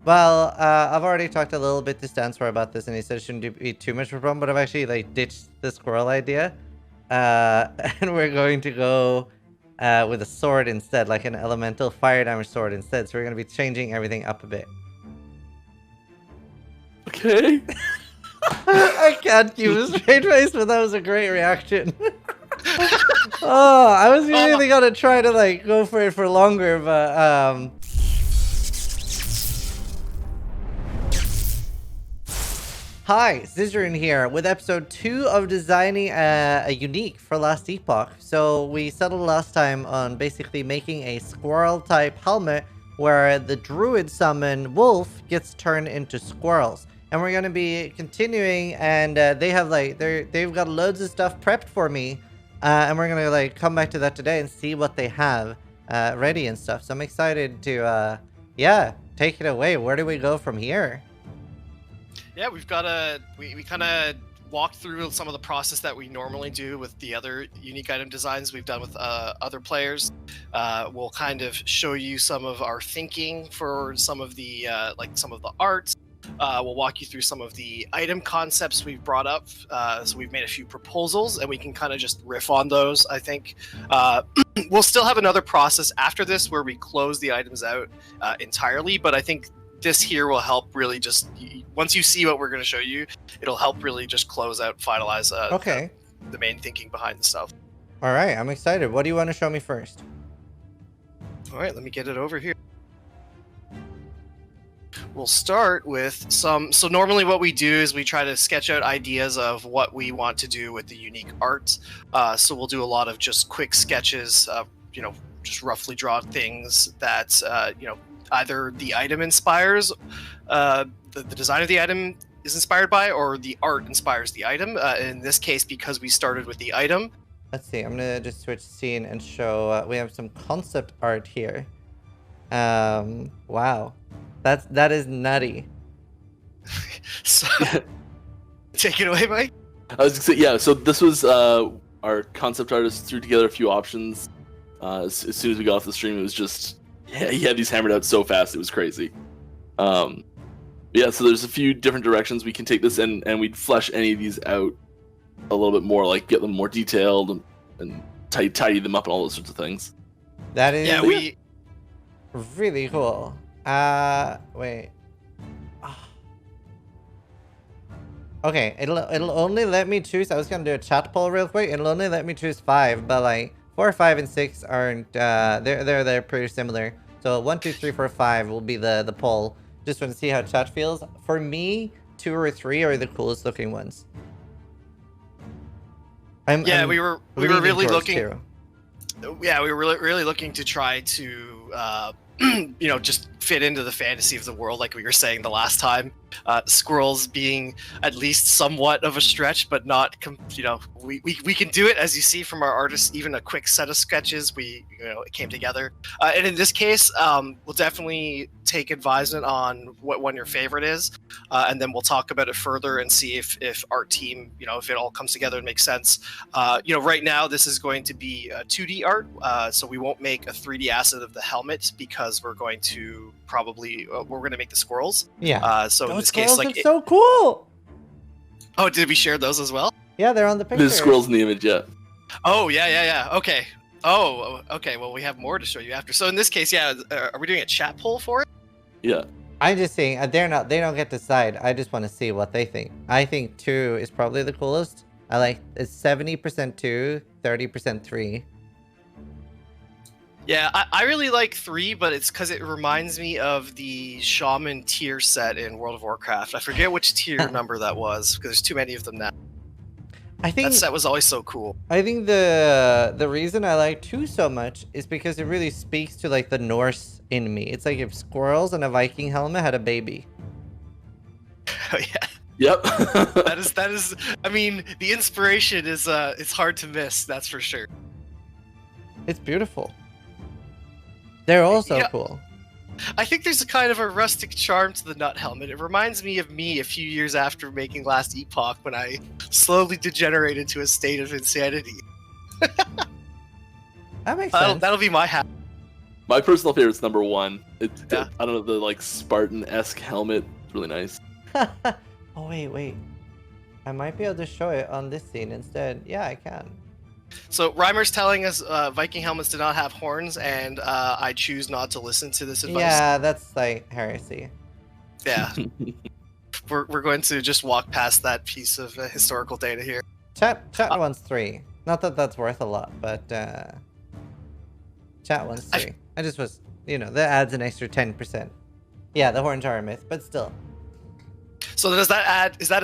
Well, I've already talked a little bit to Stansfor about this, and he said it shouldn't be too much of a problem. But I've actually like ditched the squirrel idea, and we're going to go with a sword instead, like an elemental fire damage sword instead. So we're going to be changing everything up a bit. Okay. I can't keep a straight face, but that was a great reaction. Oh, I was really gonna try to like go for it for longer, but Hi, Zizaran here with episode 2 of designing a unique for Last Epoch. So we settled last time on basically making a squirrel type helmet where the druid summon wolf gets turned into squirrels. And we're going to be continuing, and they have like they've got loads of stuff prepped for me, and we're going to like come back to that today and see what they have ready and stuff. So I'm excited to yeah, take it away. Where do we go from here? Yeah, we've got we kind of walked through some of the process that we normally do with the other unique item designs we've done with other players. We'll kind of show you some of our thinking for some of the some of the art. We'll walk you through some of the item concepts we've brought up. So we've made a few proposals, and we can kind of just riff on those, I think. We'll still have another process after this where we close the items out entirely, but I think this here will help really just, once you see what we're going to show you, it'll help really just close out, finalize the main thinking behind the stuff. All right, I'm excited. What do you want to show me first? All right, let me get it over here. We'll start with some, so normally what we do is we try to sketch out ideas of what we want to do with the unique art. So we'll do a lot of just quick sketches, just roughly draw things that, either the item inspires, the design of the item is inspired by, or the art inspires the item. In this case, because we started with the item. Let's see, I'm gonna just switch scene and show, we have some concept art here. Wow. That is nutty. So, take it away, Mike. I was gonna say, yeah, so this was our concept artist threw together a few options. As soon as we got off the stream, it was just, yeah, he had these hammered out so fast, it was crazy. Yeah, so there's a few different directions we can take this, and we'd flesh any of these out a little bit more, like get them more detailed and tidy them up and all those sorts of things. That is we really cool. Wait. Okay, it'll only let me choose. I was gonna do a chat poll real quick. It'll only let me choose 5, but like 4, 5, and 6 aren't. They're pretty similar. So 1, 2, 3, 4, 5 will be the poll. Just want to see how chat feels. For me, 2 or 3 are the coolest looking ones. We were really looking. Too. Yeah, we were really looking to try to just fit into the fantasy of the world, like we were saying the last time. Squirrels being at least somewhat of a stretch, but not, we can do it, as you see from our artists. Even a quick set of sketches, it came together. And in this case, we'll definitely take advisement on what one your favorite is, and then we'll talk about it further and see if art team, if it all comes together and makes sense. Right now this is going to be 2D art, so we won't make a 3D asset of the helmet, because we're going to probably we're going to make the squirrels. Yeah. So in those this case, are so cool. Oh, did we share those as well? Yeah, they're on the picture. There's squirrels in the image, yeah. Oh, yeah. Okay. Oh, okay. Well, we have more to show you after. So in this case, yeah, are we doing a chat poll for it? Yeah. I'm just saying, they don't get to decide. I just want to see what they think. I think 2 is probably the coolest. I like it's 70% 2, 30% 3. Yeah, I really like 3, but it's because it reminds me of the Shaman tier set in World of Warcraft. I forget which tier number that was, because there's too many of them now. I think that set was always so cool. I think the reason I like 2 so much is because it really speaks to like the Norse in me. It's like if squirrels and a Viking helmet had a baby. Oh yeah. Yep. that is. I mean, the inspiration is it's hard to miss. That's for sure. It's beautiful. They're also cool. I think there's a kind of a rustic charm to the nut helmet. It reminds me of me a few years after making Last Epoch, when I slowly degenerated to a state of insanity. That makes sense. That'll be my hat. My personal favorite is number 1. Yeah. I don't know, the like Spartan-esque helmet. It's really nice. Oh, wait. I might be able to show it on this scene instead. Yeah, I can. So Reimer's telling us Viking helmets do not have horns, and I choose not to listen to this advice. Yeah, that's like heresy. Yeah. We're going to just walk past that piece of historical data here. Chat wants 3. Not that that's worth a lot, but chat wants 3. I just was, that adds an extra 10%. Yeah, the horns are a myth, but still. So does that add? Is that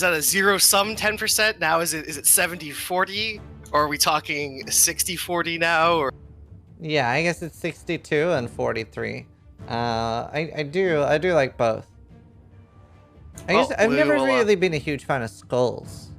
a zero sum 10%? Now is it 70-40, or are we talking 60-40 now? Or Yeah, I guess it's 62 and 43. I do like both. I've never really been a huge fan of skulls.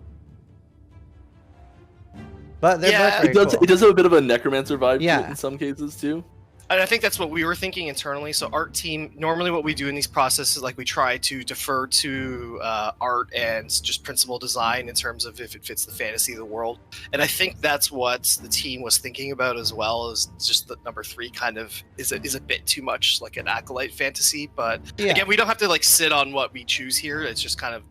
But they're both very cool. It does have a bit of a necromancer vibe to Yeah. it in some cases too. And I think that's what we were thinking internally. So art team, normally what we do in these processes, like we try to defer to art and just principal design in terms of if it fits the fantasy of the world. And I think that's what the team was thinking about as well, is just that number 3 kind of is a bit too much like an acolyte fantasy. But again, we don't have to like sit on what we choose here. It's just kind of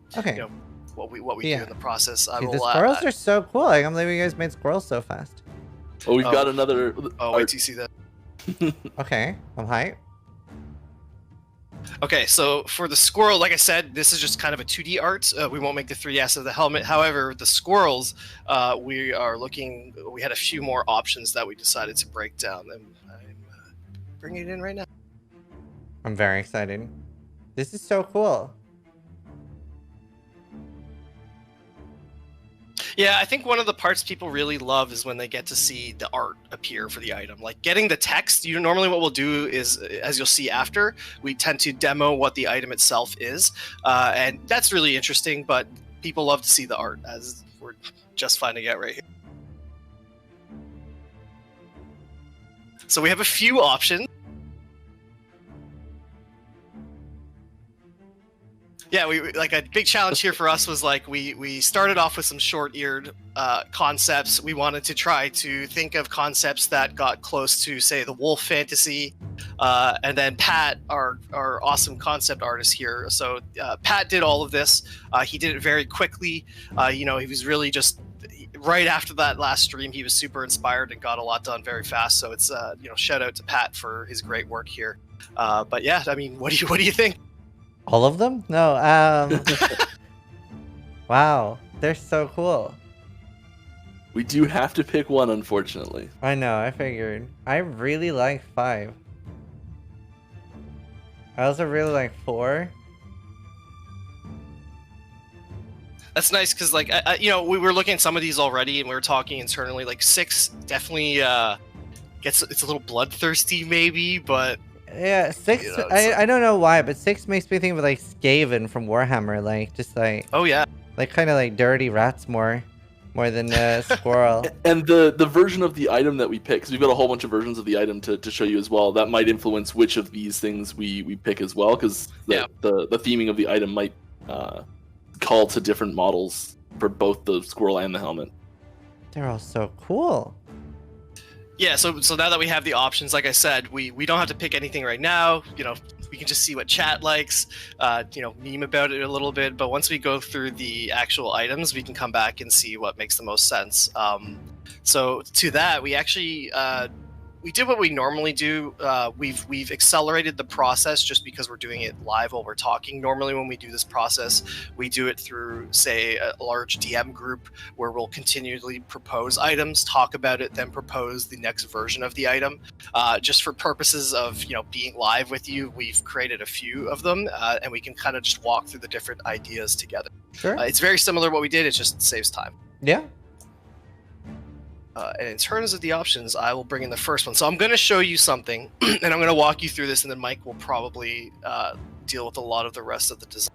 what we do in the process. The squirrels are so cool. I can't believe you guys made squirrels so fast. Oh, we've got another. Oh, wait till you see that. Okay, I'm hyped. Okay, so for the squirrel, like I said, this is just kind of a 2D art. We won't make the 3S of the helmet. However, the squirrels, we had a few more options that we decided to break down, and I'm bringing it in right now. I'm very excited. This is so cool. Yeah, I think one of the parts people really love is when they get to see the art appear for the item. Like getting the text, normally what we'll do is, as you'll see after, we tend to demo what the item itself is. And that's really interesting, but people love to see the art, as we're just finding out right here. So we have a few options. Yeah, like a big challenge here for us was like we started off with some short-eared concepts. We wanted to try to think of concepts that got close to, say, the wolf fantasy, and then Pat, our awesome concept artist here. So Pat did all of this. He did it very quickly. He was really just right after that last stream. He was super inspired and got a lot done very fast. So it's shout out to Pat for his great work here. But yeah, I mean, what do you think? All of them? No. Wow, they're so cool. We do have to pick one, unfortunately. I know, I figured. I really like 5. I also really like 4. That's nice because, like, we were looking at some of these already, and we were talking internally. Like 6 definitely it's a little bloodthirsty, maybe, but. Yeah, 6. I don't know why, but 6 makes me think of like Skaven from Warhammer, like just like. Oh yeah. Like kind of like dirty rats more than Squirrel. And the version of the item that we pick, because we've got a whole bunch of versions of the item to show you as well. That might influence which of these things we pick as well, because the theming of the item might call to different models for both the squirrel and the helmet. They're all so cool. Yeah, so now that we have the options, like I said, we don't have to pick anything right now. We can just see what chat likes, meme about it a little bit. But once we go through the actual items, we can come back and see what makes the most sense. So to that, we actually we did what we normally do. We've accelerated the process just because we're doing it live while we're talking. Normally when we do this process, we do it through, say, a large DM group where we'll continually propose items, talk about it, then propose the next version of the item. Just for purposes of being live with you, we've created a few of them, and we can kind of just walk through the different ideas together. Sure. It's very similar to what we did, it just saves time. Yeah. And in terms of the options, I will bring in the first one. So I'm going to show you something, and I'm going to walk you through this, and then Mike will probably deal with a lot of the rest of the design.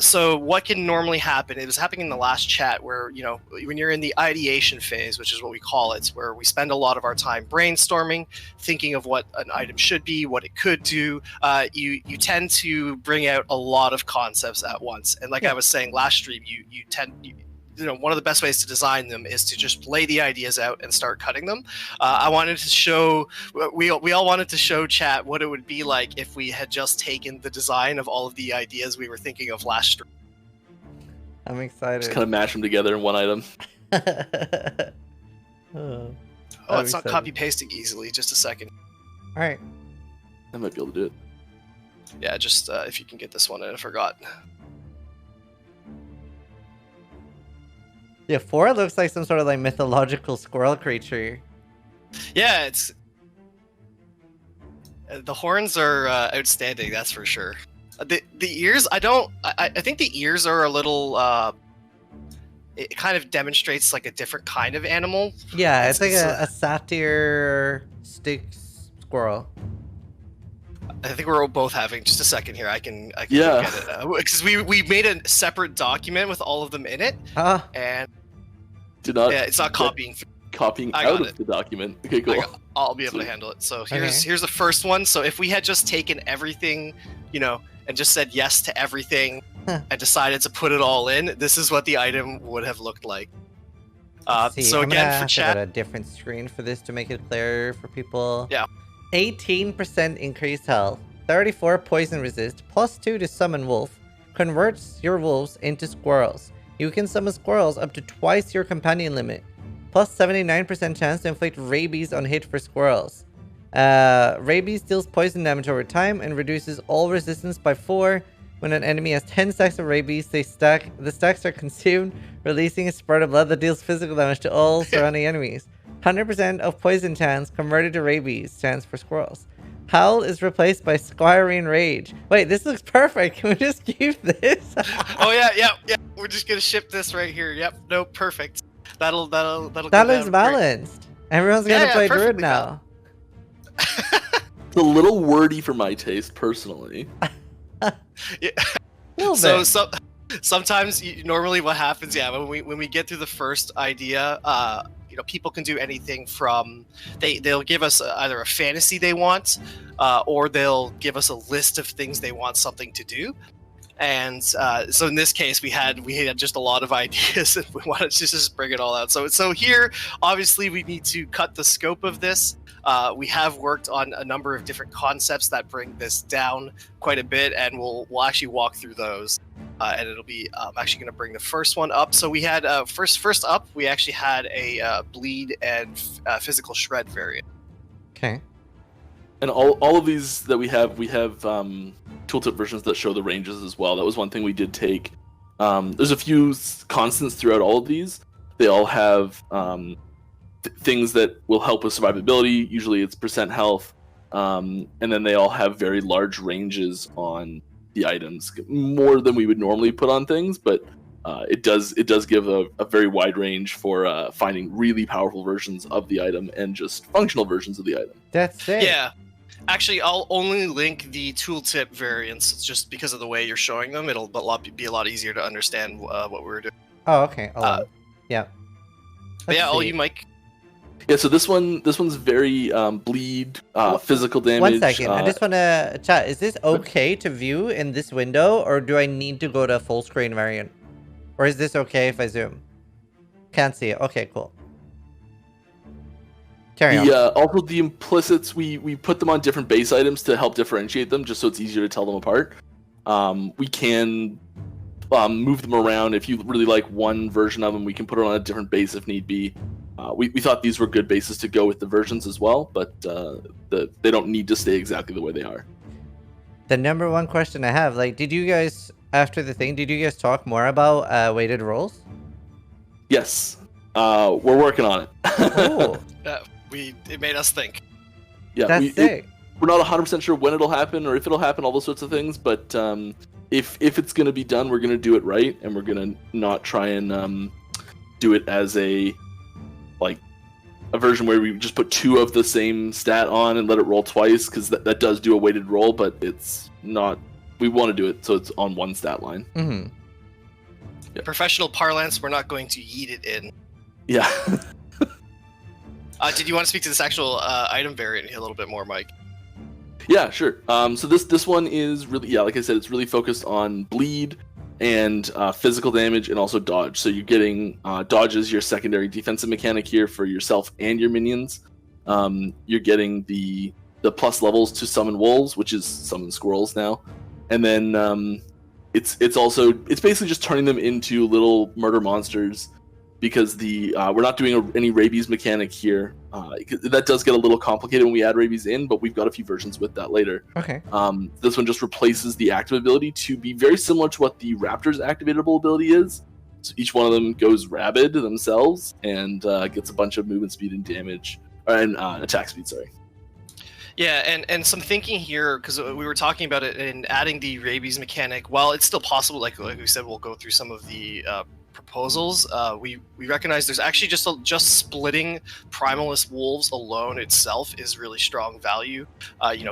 So what can normally happen, it was happening in the last chat where, when you're in the ideation phase, which is what we call it, where we spend a lot of our time brainstorming, thinking of what an item should be, what it could do, you tend to bring out a lot of concepts at once. And like I was saying last stream, one of the best ways to design them is to just lay the ideas out and start cutting them. I wanted to show, we all wanted to show chat what it would be like if we had just taken the design of all of the ideas we were thinking of last stream. I'm excited. Just kind of mash them together in one item. Oh, Oh, I'm it's not excited. copy pasting easily. Just a second. All right. I might be able to do it. Yeah, just if you can get this one, I forgot. Yeah, 4 looks like some sort of like mythological squirrel creature. Yeah, it's the horns are outstanding. That's for sure. The ears, I think the ears are a little. It kind of demonstrates like a different kind of animal. Yeah, it's like a satyr stick squirrel. I think we're both having just a second here. I can Yeah. look at it because we made a separate document with all of them in it, Ah, and Do not yeah, it's not copying. copying I out got of it. the document. Okay, cool. I'll be able to Sweet. handle it. So Okay. here's the first one. So if we had just taken everything, and just said yes to everything, and decided to put it all in, this is what the item would have looked like. see, So I'm gonna again, for have to chat, go to a different screen for this to make it clearer for people. Yeah. 18% increased health, 34 poison resist, +2 to summon wolf, converts your wolves into squirrels. You can summon squirrels up to twice your companion limit, plus 79% chance to inflict rabies on hit for squirrels. Rabies deals poison damage over time and reduces all resistance by 4. When an enemy has 10 stacks of rabies, the stacks are consumed, releasing a spurt of blood that deals physical damage to all surrounding enemies. 100% of poison chance converted to rabies chance for squirrels. Howl is replaced by Squirrel Rage. Wait, this looks perfect. Can we just keep this? oh yeah. We're just gonna ship this right here. Yep. No, perfect. That'll That go looks down great. balanced. Everyone's Yeah, gonna yeah, play Druid perfectly now. It's a little wordy for my taste, personally. Little So bit. sometimes normally what happens, when we get through the first idea, people can do anything from they'll give us either a fantasy they want, or they'll give us a list of things they want something to do. And so in this case, we had just a lot of ideas, and we wanted to just bring it all out. So here, obviously, we need to cut the scope of this. We have worked on a number of different concepts that bring this down quite a bit, and we'll actually walk through those. And it'll be I'm actually going to bring the first one up. So we had first up, we actually had a bleed and physical shred variant. Okay. And all of these that we have tooltip versions that show the ranges as well. That was one thing we did take. There's a few constants throughout all of these. They all have things that will help with survivability. Usually it's percent health. And then they all have very large ranges on the items, more than we would normally put on things, but it does give a very wide range for finding really powerful versions of the item and just functional versions of the item. That's it. Yeah. Actually, I'll only link the tooltip variants just because of the way you're showing them. It'll be a lot easier to understand what we're doing. Oh, okay. Yeah. But yeah, Let's all see. you, Mike. Yeah, so this one's very bleed, physical damage. 1 second. I just want to chat. Is this okay to view in this window, or do I need to go to full screen variant? Or is this okay if I zoom? Can't see it. Okay, cool. Carry on. Also the implicits, we put them on different base items to help differentiate them, just so it's easier to tell them apart. We can move them around. If you really like one version of them, we can put it on a different base if need be. We thought these were good bases to go with the versions as well, but they don't need to stay exactly the way they are. The number one question I have, did you guys, after the thing, did you guys talk more about weighted rolls? Yes, we're working on it. Oh, It made us think. Yeah, that's sick. we're not 100% sure when it'll happen or if it'll happen, all those sorts of things, but if it's going to be done, we're going to do it right, and we're going to not try and do it as a version where we just put 2 of the same stat on and let it roll twice, because that does do a weighted roll, but it's not. We want to do it so it's on one stat line. Mm-hmm. Yeah. Professional parlance, we're not going to yeet it in. Yeah. Did you want to speak to this actual item variant a little bit more, Mike? Yeah, sure. So this one is really, like I said, it's really focused on bleed and physical damage, and also dodge. So you're getting dodge is your secondary defensive mechanic here for yourself and your minions. You're getting the plus levels to summon wolves, which is summon squirrels now, and then it's basically just turning them into little murder monsters, because we're not doing any rabies mechanic here. That does get a little complicated when we add rabies in, but we've got a few versions with that later. Okay. This one just replaces the active ability to be very similar to what the Raptor's activatable ability is. So each one of them goes rabid themselves and gets a bunch of movement speed and damage, and attack speed, sorry. Yeah, and some thinking here, because we were talking about it, and adding the rabies mechanic, while it's still possible, like we said, we'll go through some of the proposals. We recognize there's actually just splitting Primalist wolves alone itself is really strong value.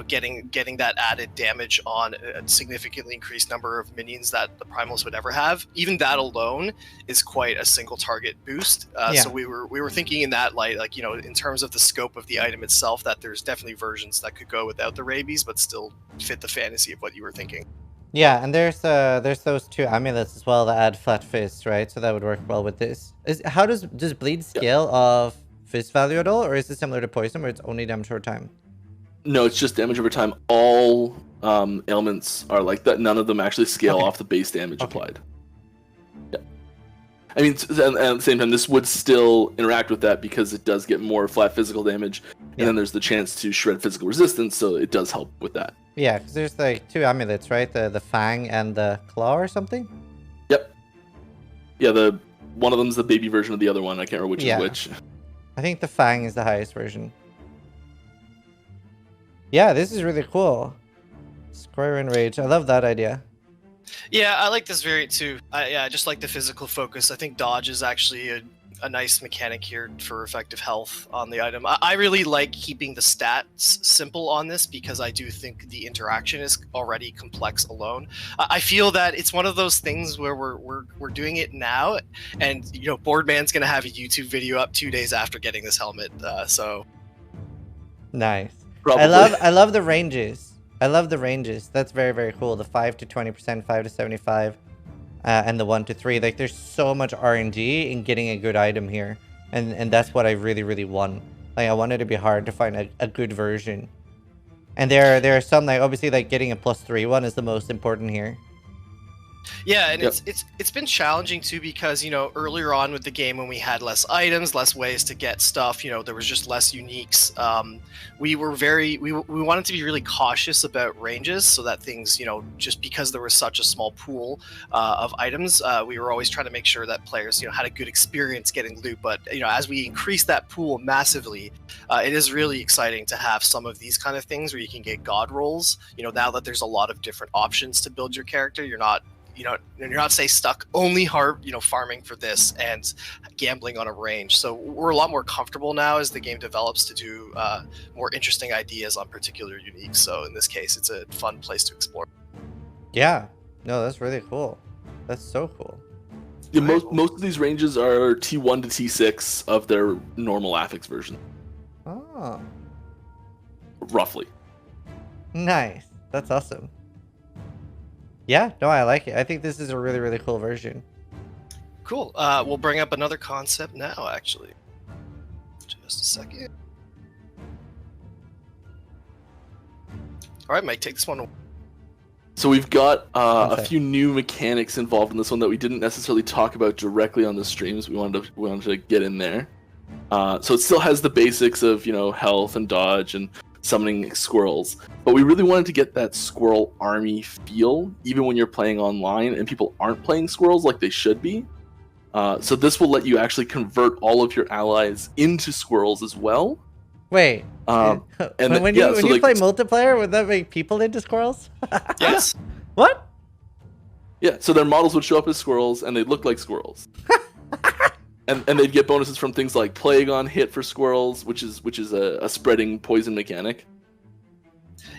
Getting that added damage on a significantly increased number of minions that the Primalist would ever have. Even that alone is quite a single target boost. So we were thinking in that light, like, in terms of the scope of the item itself, that there's definitely versions that could go without the rabies, but still fit the fantasy of what you were thinking. Yeah, and there's those 2 amulets as well that add flat fist, right? So that would work well with this. How does bleed scale of fist value at all, or is it similar to poison where it's only damage over time? No, it's just damage over time. All ailments are like that. None of them actually scale off the base damage applied. Yeah. I mean, and at the same time, this would still interact with that because it does get more flat physical damage, and then there's the chance to shred physical resistance, so it does help with that. Yeah, because there's like 2 amulets, right? The fang and the claw or something? Yep. Yeah, one of them's the baby version of the other one. I can't remember which is which. I think the fang is the highest version. Yeah, this is really cool. Square in rage. I love that idea. Yeah, I like this variant too. I just like the physical focus. I think dodge is actually a nice mechanic here for effective health on the item. I really like keeping the stats simple on this because I do think the interaction is already complex alone. I feel that it's one of those things where we're doing it now, and Boardman's gonna have a YouTube video up 2 days after getting this helmet. So nice. Probably. I love the ranges. I love the ranges. That's very, very cool. The 5 to 20%, 5 to 75, and the 1 to 3. Like, there's so much RNG in getting a good item here, and that's what I really, really want. Like, I want it to be hard to find a good version. And there are some, like, obviously, like getting a +3 one is the most important here. Yeah, and it's been challenging too because earlier on with the game when we had less items, less ways to get stuff, there was just less uniques. We wanted to be really cautious about ranges so that things, just because there was such a small pool of items, we were always trying to make sure that players, had a good experience getting loot. But as we increase that pool massively, it is really exciting to have some of these kind of things where you can get god rolls. Now that there's a lot of different options to build your character, you're not say stuck only farming for this and gambling on a range. So we're a lot more comfortable now as the game develops to do more interesting ideas on particular uniques. So in this case, it's a fun place to explore. Yeah, no, that's really cool. That's so cool. Yeah, most of these ranges are T1 to T6 of their normal affix version. Oh, roughly. Nice. That's awesome. Yeah, no, I like it. I think this is a really, really cool version. Cool. We'll bring up another concept now, actually. Just a second. All right, Mike, take this one. So we've got a few new mechanics involved in this one that we didn't necessarily talk about directly on the streams. We wanted to get in there. So it still has the basics of health and dodge and summoning squirrels, but we really wanted to get that squirrel army feel even when you're playing online and people aren't playing squirrels like they should be. So this will let you actually convert all of your allies into squirrels as well. Wait, and when you play multiplayer, would that make people into squirrels? Yes. What? Yeah, so their models would show up as squirrels and they'd look like squirrels. And they'd get bonuses from things like Plague on hit for squirrels, which is a spreading poison mechanic.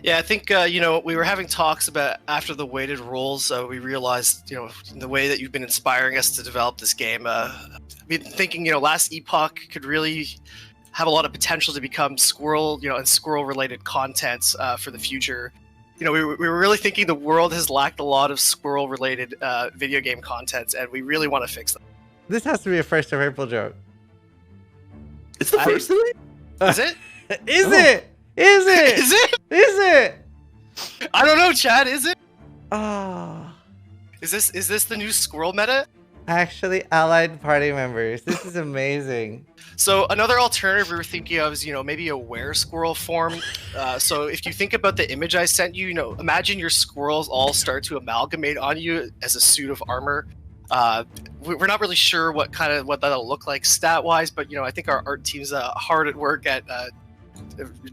Yeah, I think we were having talks about after the weighted rolls. We realized the way that you've been inspiring us to develop this game. I've been thinking Last Epoch could really have a lot of potential to become Squirrel and Squirrel related content for the future. we were really thinking the world has lacked a lot of squirrel-related video game content, and we really want to fix them. This has to be a 1st of April joke. It's the first today? Is it? Is it? Is it? Is it? Is it? I don't know, Chad. Is it? Ah. Is this the new squirrel meta? Actually, allied party members. This is amazing. So another alternative we were thinking of is, maybe a were-squirrel form. So if you think about the image I sent you, imagine your squirrels all start to amalgamate on you as a suit of armor. We're not really sure what that'll look like stat-wise, but I think our art team's hard at work at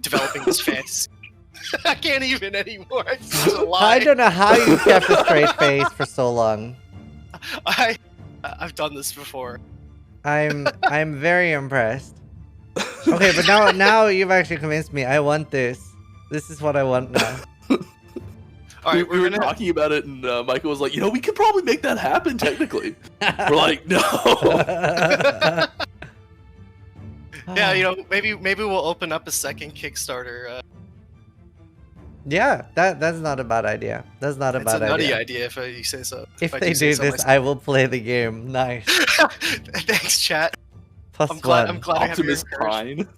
developing this fantasy. I can't even anymore. It's such a lie. I don't know how you kept a straight face for so long. I've done this before. I'm very impressed. Okay, but now you've actually convinced me. I want this. This is what I want now. All right, we were talking about it, and Michael was like, we could probably make that happen technically. We're like, no. Yeah, maybe we'll open up a second Kickstarter. Yeah, that's not a bad idea. That's not a bad idea. It's a nutty idea if you say so. If they do this, I will play the game. Nice. Thanks, chat. Plus I'm glad one. I have your Optimus Prime.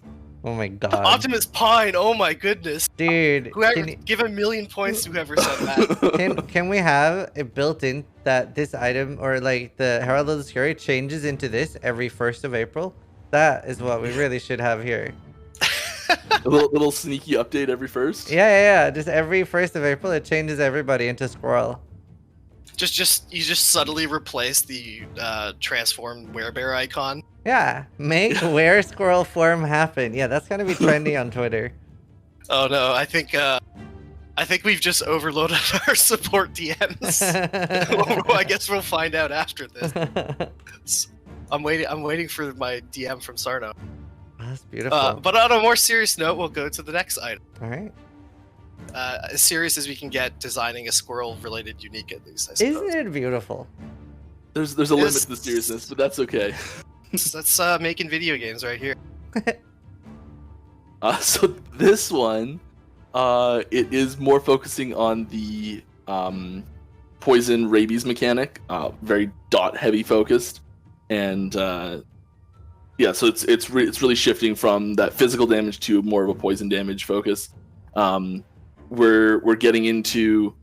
Oh my god. Optimus Pine. Oh my goodness. Dude, Give 1,000,000 points to whoever said that. can we have it built in that this item or like the Herald of the Scary changes into this every 1st of April? That is what we really should have here. A little sneaky update every first. Yeah. Just every 1st of April, it changes everybody into Squirrel. You just subtly replace the transformed werebear icon. Yeah, make where Squirrel form happen. Yeah, that's gonna be trendy on Twitter. Oh no, I think we've just overloaded our support DMs. Well, I guess we'll find out after this. I'm waiting for my DM from Sarno. That's beautiful. But on a more serious note, we'll go to the next item. All right. As serious as we can get designing a squirrel-related unique, at least, I suppose. Isn't it beautiful? There's a limit to the seriousness, but that's okay. That's making video games right here. So this one, it is more focusing on the poison rabies mechanic, very dot heavy focused, and yeah, so it's really shifting from that physical damage to more of a poison damage focus. We're getting into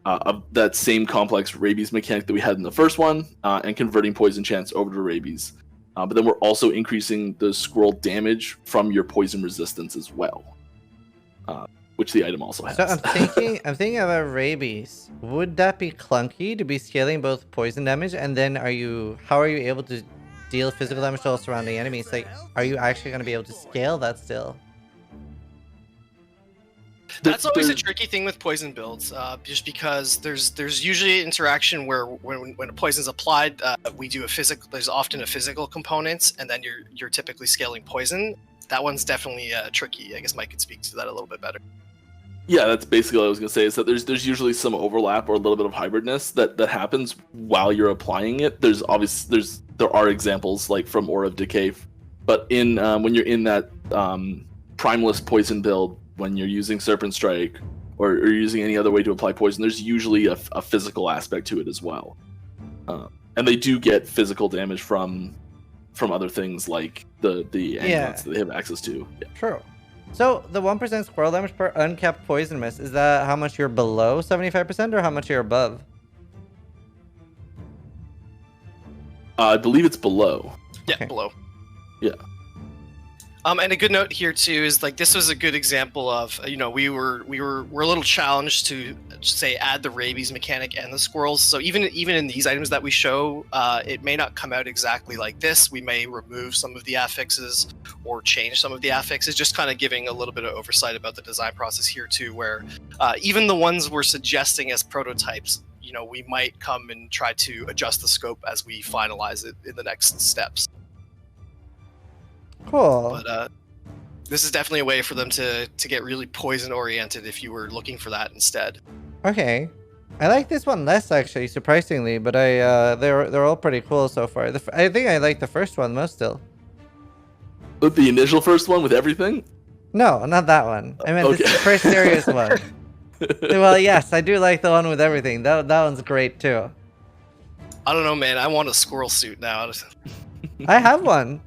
that same complex rabies mechanic that we had in the first one, and converting poison chance over to rabies. But then we're also increasing the squirrel damage from your poison resistance as well, which the item also has. So I'm thinking about rabies. Would that be clunky to be scaling both poison damage, and then how are you able to deal physical damage to all surrounding enemies? Like, are you actually going to be able to scale that still? That's always a tricky thing with poison builds, just because there's usually an interaction where when a poison's applied, we do a physical. There's often a physical component, and then you're typically scaling poison. That one's definitely tricky. I guess Mike could speak to that a little bit better. Yeah, that's basically what I was gonna say. Is that there's usually some overlap or a little bit of hybridness that happens while you're applying it. There are examples like from Aura of Decay, but in when you're in that primeless poison build, when you're using Serpent Strike or using any other way to apply poison, there's usually a physical aspect to it as well, and they do get physical damage from other things like the amulets that they have access to. Yeah. True. So the 1% squirrel damage per uncapped poison miss, is that how much you're below 75% or how much you're above? I believe it's below. Yeah, Okay. below. Yeah. And a good note here too is like this was a good example of we're a little challenged to say add the rabies mechanic and the squirrels. So even in these items that we show, it may not come out exactly like this. We may remove some of the affixes or change some of the affixes, just kind of giving a little bit of oversight about the design process here too, where even the ones we're suggesting as prototypes, we might come and try to adjust the scope as we finalize it in the next steps. Cool. But this is definitely a way for them to get really poison oriented if you were looking for that instead. Okay. I like this one less actually, surprisingly, but they're all pretty cool so far. I think I like the first one most still. With the initial first one with everything? No, not that one. I meant Okay. this first serious one. Well, yes, I do like the one with everything. That one's great too. I don't know, man. I want a squirrel suit now. I have one.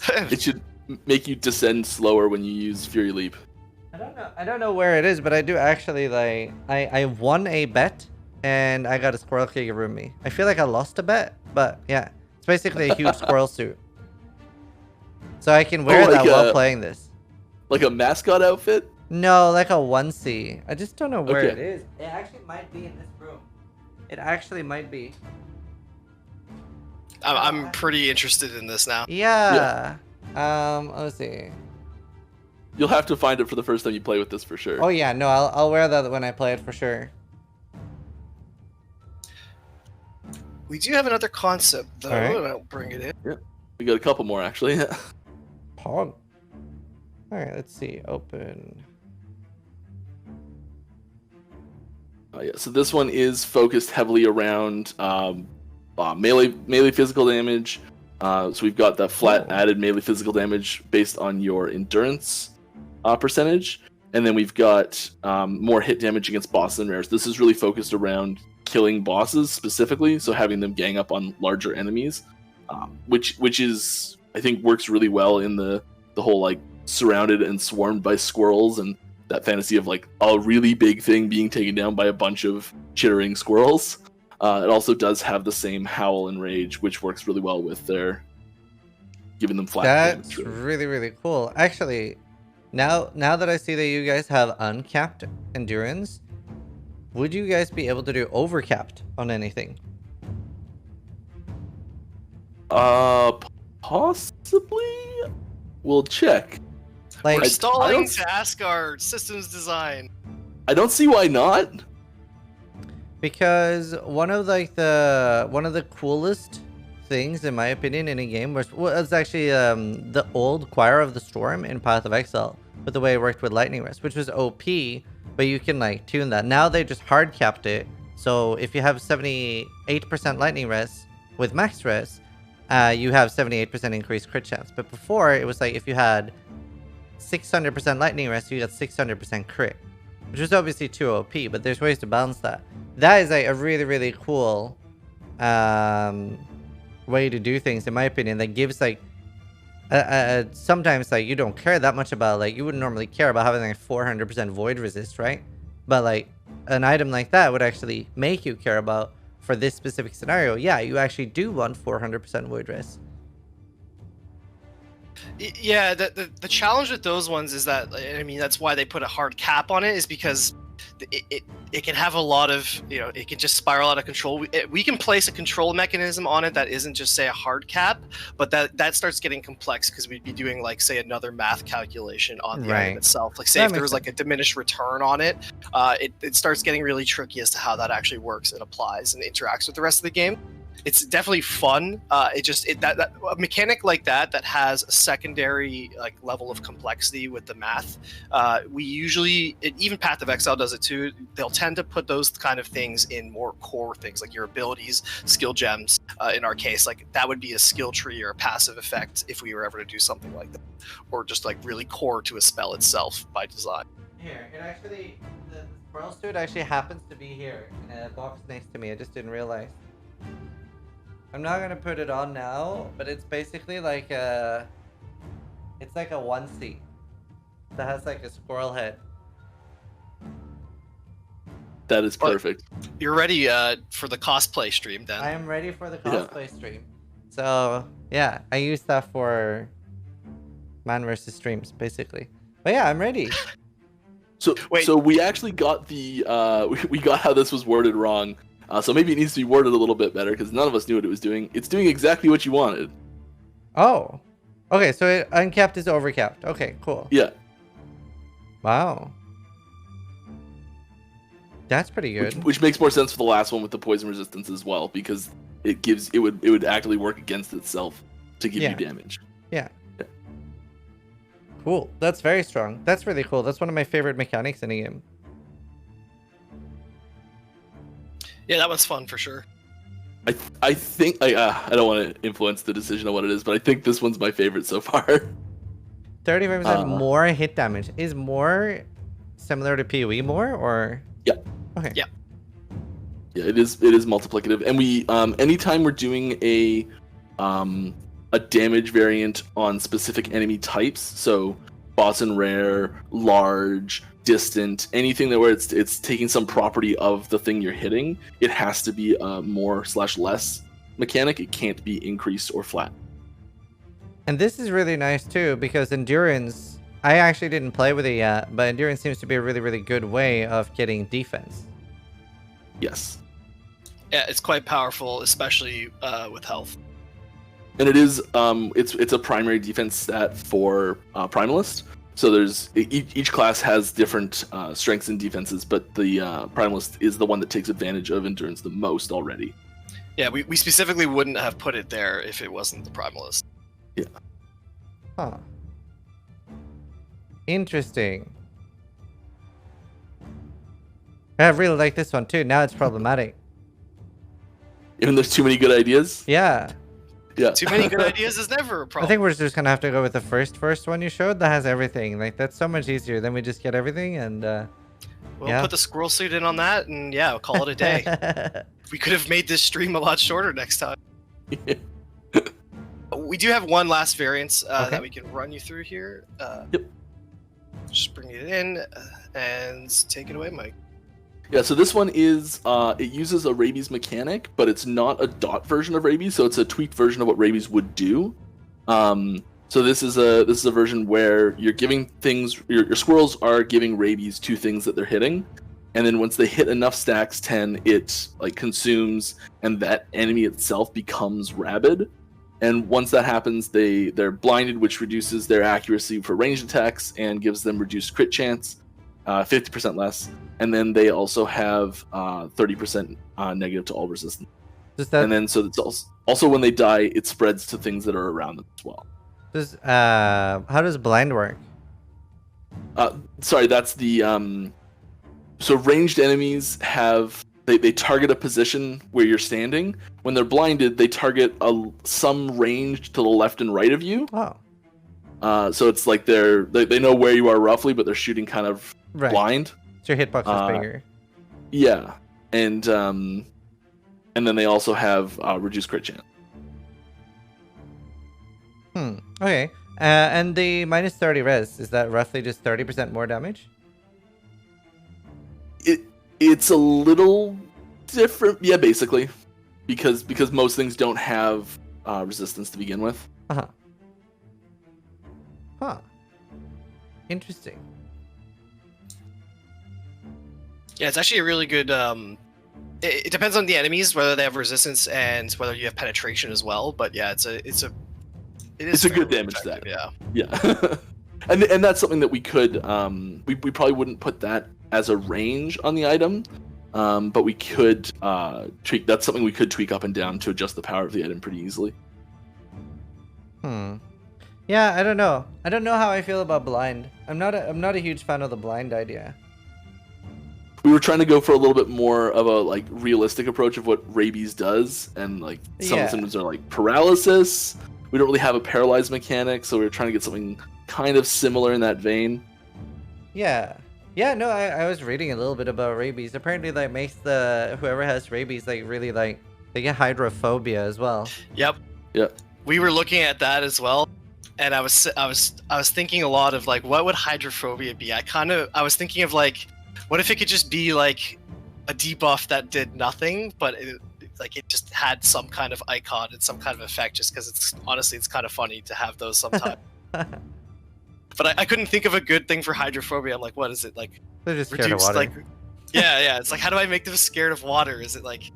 It should make you descend slower when you use Fury Leap. I don't know where it is, but I do actually like. I won a bet, and I got a squirrel kigurumi. I feel like I lost a bet, but yeah, it's basically a huge squirrel suit. So I can wear that while playing this. Like a mascot outfit? No, like a onesie. I just don't know where Okay. it is. It actually might be in this room. It actually might be. I'm pretty interested in this now. Yeah. Let's see. You'll have to find it for the first time you play with this for sure. Oh yeah, no, I'll wear that when I play it for sure. We do have another concept, though. All right. And I'll bring it in. We got a couple more actually. Pog. All right, let's see. Open. Yeah, so this one is focused heavily around melee physical damage. So we've got that flat added melee physical damage based on your endurance percentage, and then we've got more hit damage against bosses and rares. This is really focused around killing bosses specifically, so having them gang up on larger enemies, which is I think works really well in the whole like surrounded and swarmed by squirrels and that fantasy of like a really big thing being taken down by a bunch of chittering squirrels. It also does have the same howl and rage, which works really well with their giving them flat That's damage. really, really cool. Actually, now that I see that you guys have uncapped endurance, would you guys be able to do overcapped on anything? Possibly. We'll check. Like, We're stalling don't- to ask our systems design. I don't see why not. because one of the coolest things, in my opinion, in a game was actually the old Choir of the Storm in Path of Exile, with the way it worked with Lightning Rest, which was OP, but you can like tune that. Now they just hard capped it, so if you have 78% Lightning Rest with Max Rest, you have 78% increased crit chance. But before, it was like if you had 600% Lightning Rest, you got 600% crit, which is obviously too OP, but there's ways to balance that. That is like a really, really cool way to do things, in my opinion, that gives like sometimes like you don't care that much about, like you wouldn't normally care about having like 400% void resist, right? But like an item like that would actually make you care about, for this specific scenario, yeah, you actually do want 400% void resist. Yeah, the challenge with those ones is that, I mean, that's why they put a hard cap on it, is because it can have a lot of, it can just spiral out of control. We can place a control mechanism on it that isn't just, say, a hard cap, but that starts getting complex, because we'd be doing, like, say, another math calculation on the item itself. Like, say, if there was like a diminished return on it, it starts getting really tricky as to how that actually works and applies and interacts with the rest of the game. It's definitely fun. That a mechanic like that has a secondary like level of complexity with the math. We usually, even Path of Exile does it too. They'll tend to put those kind of things in more core things, like your abilities, skill gems. In our case, like that would be a skill tree or a passive effect if we were ever to do something like that, or just like really core to a spell itself by design. Here, it actually, the Squirrel suit actually happens to be here in a box next to me. I just didn't realize. I'm not gonna put it on now, but it's basically like it's like a onesie that has like a squirrel head. That is perfect. You're ready for the cosplay stream then. I am ready for the cosplay stream. So yeah, I use that for man versus streams basically. But yeah, I'm ready. So Wait. So we actually got the we got how this was worded wrong. So maybe it needs to be worded a little bit better, because none of us knew what it was doing. It's doing exactly what you wanted. Oh, okay. So it uncapped is overcapped. Okay, cool. Yeah. Wow. That's pretty good. Which makes more sense for the last one with the poison resistance as well, because it would actively work against itself to give you damage. Yeah. Cool. That's very strong. That's really cool. That's one of my favorite mechanics in a game. Yeah, that one's fun for sure. I think I don't want to influence the decision on what it is, but I think this one's my favorite so far. 35% more hit damage. Is more similar to PoE more, or? Yeah. Okay. Yeah. Yeah, it is multiplicative, and we anytime we're doing a damage variant on specific enemy types, so boss and rare, large, distant, anything that where it's taking some property of the thing you're hitting, it has to be a more/less mechanic. It can't be increased or flat. And this is really nice too, because endurance, I actually didn't play with it yet, but endurance seems to be a really, really good way of getting defense. Yes. Yeah, it's quite powerful, especially with health. And it is it's a primary defense stat for Primalist. So there's each class has different strengths and defenses, but the Primalist is the one that takes advantage of endurance the most already. Yeah, we specifically wouldn't have put it there if it wasn't the Primalist. Yeah. Huh. Interesting. I really like this one too. Now it's problematic. Even there's too many good ideas. Yeah. Yeah. Too many good ideas is never a problem. I think we're just gonna have to go with the first one you showed that has everything. Like, that's so much easier. Then we just get everything and We'll put the squirrel suit in on that, and yeah, we'll call it a day. We could have made this stream a lot shorter next time. We do have one last variance that we can run you through here. Yep. Just bring it in and take it away, Mike. Yeah, so this one is it uses a Rabies mechanic, but it's not a dot version of Rabies, so it's a tweaked version of what Rabies would do. So this is a version where you're giving things, your squirrels are giving Rabies to things that they're hitting, and then once they hit enough stacks, 10, it like consumes, and that enemy itself becomes rabid. And once that happens, they're blinded, which reduces their accuracy for ranged attacks and gives them reduced crit chance, 50% less. And then they also have 30% negative to all resistance. And then so it's also when they die, it spreads to things that are around them as well. How does blind work? Sorry, that's the so ranged enemies have they target a position where you're standing. When they're blinded, they target some range to the left and right of you. Oh. So it's like they know where you are roughly, but they're shooting kind of blind. So your hitbox is bigger. Yeah, and then they also have reduced crit chance. Okay. And the minus 30 res, is that roughly just 30% more damage? It's a little different, yeah, basically, because most things don't have resistance to begin with. Huh. Interesting. Yeah, it's actually a really good. It depends on the enemies whether they have resistance and whether you have penetration as well. But yeah, it's a good damage stat. Yeah. and that's something that we could we probably wouldn't put that as a range on the item, but we could tweak. That's something we could tweak up and down to adjust the power of the item pretty easily. Yeah, I don't know. I don't know how I feel about blind. I'm not a huge fan of the blind idea. We were trying to go for a little bit more of a like realistic approach of what Rabies does, and like some of the symptoms are like paralysis. We don't really have a paralyzed mechanic, so we were trying to get something kind of similar in that vein. Yeah. Yeah, no, I was reading a little bit about Rabies. Apparently that makes whoever has Rabies like really like they get hydrophobia as well. Yep. Yeah. We were looking at that as well, and I was thinking a lot of like what would hydrophobia be? I was thinking of like what if it could just be like a debuff that did nothing, but it just had some kind of icon and some kind of effect, just because it's kind of funny to have those sometimes. But I couldn't think of a good thing for hydrophobia. I'm like, what is it like? They're just scared of water. Like, yeah. It's like, how do I make them scared of water? Is it like,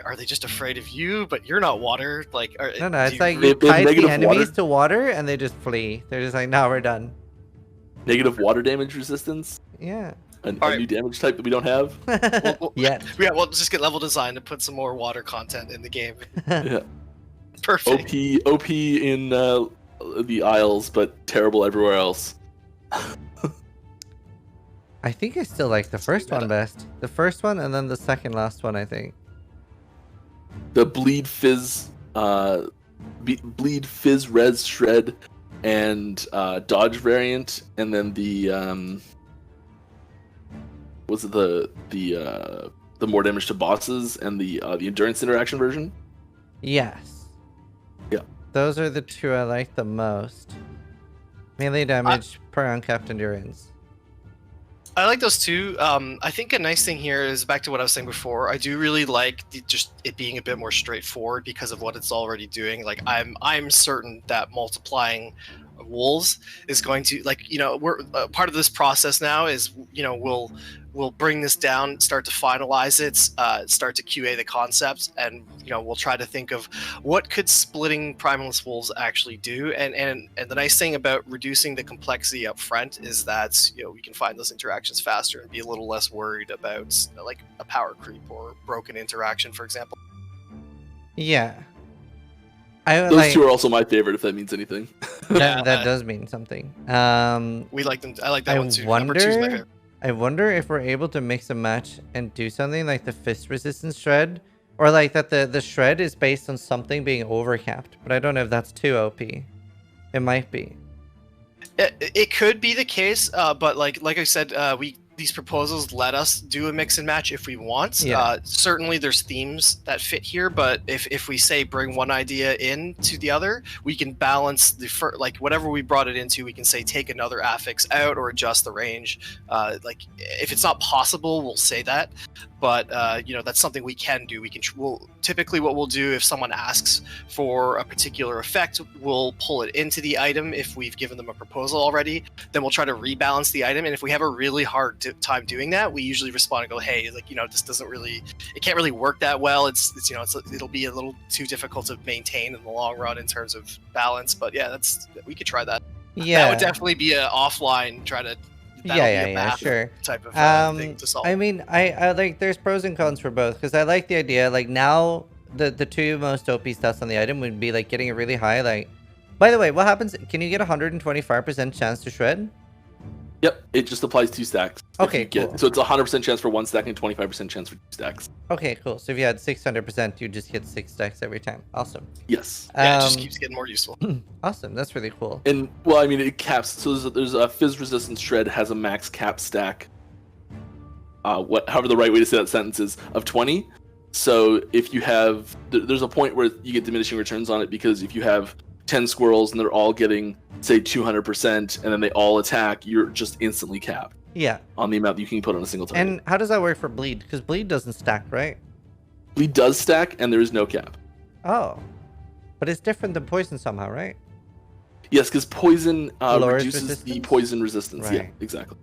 are they just afraid of you, but you're not water? Like, no. It's like you tie the enemies to water and they just flee. They're just like, no, we're done. Negative water damage resistance. Yeah. A new damage type that we don't have. Yeah. We'll just get level design to put some more water content in the game. Yeah. Perfect. OP in the Isles, but terrible everywhere else. I think I still like the first one best. The first one and then the second last one, I think. The bleed fizz res shred and dodge variant, and then the was it the more damage to bosses and the endurance interaction version. Yes. Yeah. Those are the two I like the most. Melee damage per uncapped endurance. I like those two. I think a nice thing here is back to what I was saying before. I do really like just it being a bit more straightforward because of what it's already doing. Like I'm certain that multiplying wolves is going to, like, we're part of this process now is, we'll bring this down, start to finalize it, start to QA the concepts, and we'll try to think of what could splitting primalist wolves actually do. And the nice thing about reducing the complexity up front is that we can find those interactions faster and be a little less worried about like a power creep or broken interaction, for example. Yeah. Those two are also my favorite, if that means anything. That does mean something. We like them. I like that one too. Number 2 is my favorite. I wonder if we're able to mix and match and do something like the fist resistance shred, or like that the shred is based on something being overcapped, but I don't know if that's too OP. It might be. It could be the case, but like I said, these proposals let us do a mix and match if we want. Yeah. Certainly there's themes that fit here, but if we say bring one idea in to the other, we can balance like whatever we brought it into, we can say take another affix out or adjust the range. Like if it's not possible, we'll say that. But that's something we can do. We'll typically what we'll do if someone asks for a particular effect, we'll pull it into the item if we've given them a proposal already. Then we'll try to rebalance the item, and if we have a really hard time doing that, we usually respond and go, "Hey, this doesn't really, it can't really work that well. It'll be a little too difficult to maintain in the long run in terms of balance." But yeah, we could try that. Yeah, that would definitely be an offline try to. Sure. Type of thing to solve. I mean, I like, there's pros and cons for both, because I like the idea, like, now the two most OP stats on the item would be like getting a really high, like, by the way, what happens, can you get 125% chance to shred? Yep, it just applies 2 stacks. Okay, cool. So it's a 100% chance for 1 stack and 25% chance for 2 stacks. Okay, cool. So if you had 600%, you just get 6 stacks every time. Awesome. Yes. Yeah, it just keeps getting more useful. Awesome. That's really cool. And, well, I mean, it caps. So there's a Fizz Resistance Shred has a max cap stack. However the right way to say that sentence is, of 20. So if you have, there's a point where you get diminishing returns on it, because if you have 10 squirrels and they're all getting, say, 200%, and then they all attack, you're just instantly capped. Yeah. On the amount that you can put on a single target. And how does that work for bleed? Because bleed doesn't stack, right? Bleed does stack, and there is no cap. Oh. But it's different than poison somehow, right? Yes, because poison reduces resistance? the poison resistance. Right. Yeah, exactly.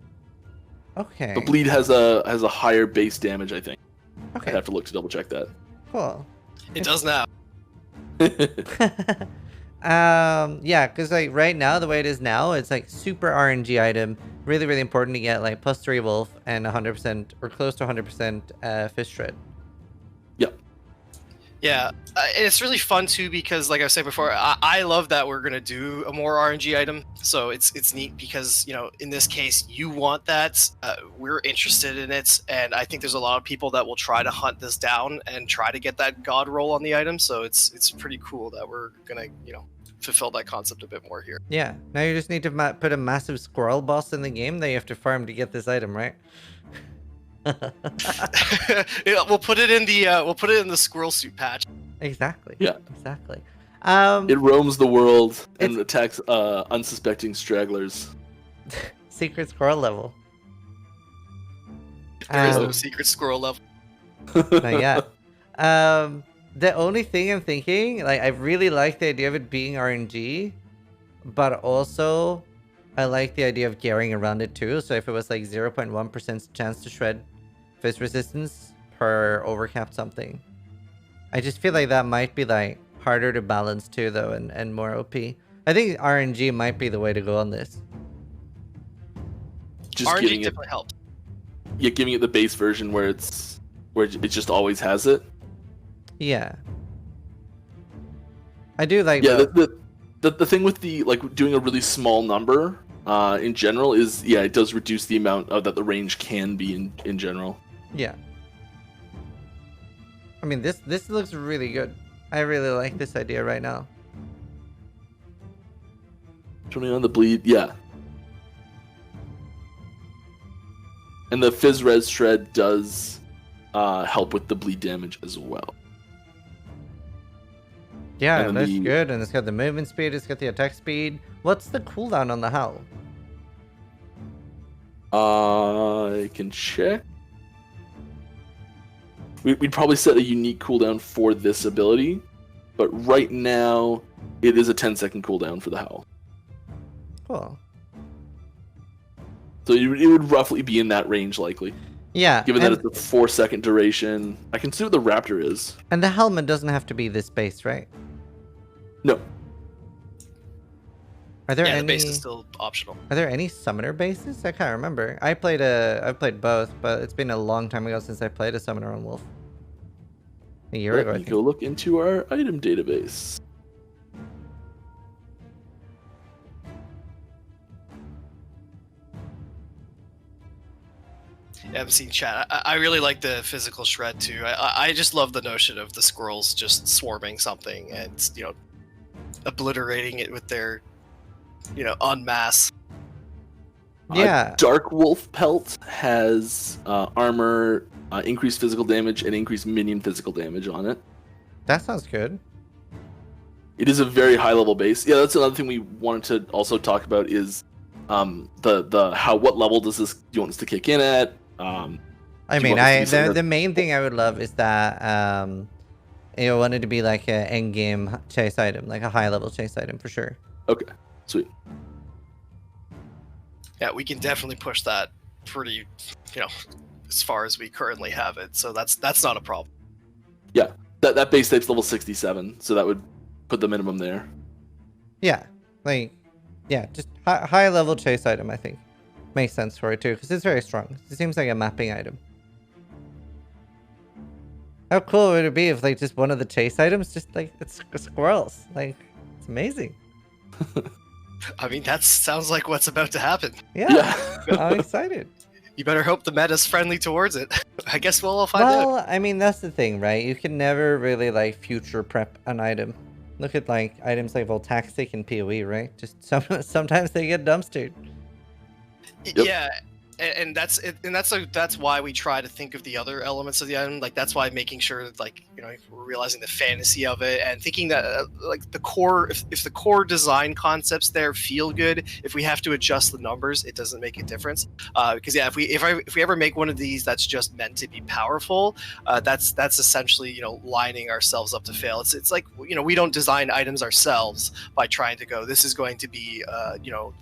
Okay. But bleed has a higher base damage, I think. Okay. I'd have to look to double check that. Cool. It does now. Yeah, because like right now, the way it is now, it's like super RNG item. Really, really important to get like +3 wolf and 100% or close to 100% fish shred. Yep. Yeah, and it's really fun too because, like I said before, I love that we're gonna do a more RNG item. So it's neat because in this case you want that. We're interested in it, and I think there's a lot of people that will try to hunt this down and try to get that god roll on the item. So it's pretty cool that we're gonna fulfill that concept a bit more here. Yeah. Now you just need to put a massive squirrel boss in the game that you have to farm to get this item, right? Yeah, we'll put it in the squirrel suit patch. Exactly. Yeah. Exactly. It roams the world and attacks unsuspecting stragglers. Secret squirrel level. There is no secret squirrel level. Not yet. The only thing I'm thinking, like, I really like the idea of it being RNG, but also I like the idea of gearing around it too. So if it was like 0.1% chance to shred fist resistance per overcapped something, I just feel like that might be like harder to balance too, though, and more OP. I think RNG might be the way to go on this. Just RNG giving definitely helps. Yeah, giving it the base version where it just always has it. Yeah. I do like the thing with the doing a really small number in general is it does reduce the amount that the range can be in general. Yeah. I mean, this looks really good. I really like this idea right now. Turning on the bleed, yeah. And the Fizz Res Shred does help with the bleed damage as well. Yeah, And then that's the- good. And it's got the movement speed, it's got the attack speed. What's the cooldown on the Howl? I can check. We'd probably set a unique cooldown for this ability, but right now it is a 10-second cooldown for the Howl. Cool. So it would roughly be in that range, likely. Yeah. Given that and, it's a 4-second duration. I can see what the Raptor is. and the helmet doesn't have to be this base, right? No. Are there Yeah, any the base is still optional. Are there any summoner bases? I can't remember. I've played both, but it's been a long time ago since I played a summoner on Wolf. A year ago, I Let me think. go look into our item database. Yeah, I'm seeing chat. I really like the physical shred too. I just love the notion of the squirrels just swarming something and obliterating it with their en masse. Yeah. Dark Wolf Pelt has armor, increased physical damage, and increased minion physical damage on it. That sounds good. It is a very high level base. Yeah, that's another thing we wanted to also talk about is what level do you want this to kick in at? I Do you mean, want this to be something the main thing I would love is that I want it to be like an end game chase item, like a high level chase item for sure. Okay, sweet. Yeah, we can definitely push that pretty, as far as we currently have it. So that's not a problem. Yeah, that base type's level 67, so that would put the minimum there. Yeah, just high level chase item. I think makes sense for it too because it's very strong. It seems like a mapping item. How cool would it be if just one of the chase items it's squirrels? It's amazing. I mean, that sounds like what's about to happen. Yeah. I'm excited. You better hope the meta's friendly towards it. I guess we'll all find out. Well, I mean, that's the thing, right? You can never really future prep an item. Look at items like Voltaxic and PoE, right? Just sometimes they get dumpstered. Yep. Yeah, and that's it, and that's why we try to think of the other elements of the item. That's why making sure that we're realizing the fantasy of it and thinking that the core, if the core design concepts there feel good, if we have to adjust the numbers, it doesn't make a difference. Because if we ever make one of these that's just meant to be powerful, that's essentially lining ourselves up to fail. It's like we don't design items ourselves by trying to go, this is going to be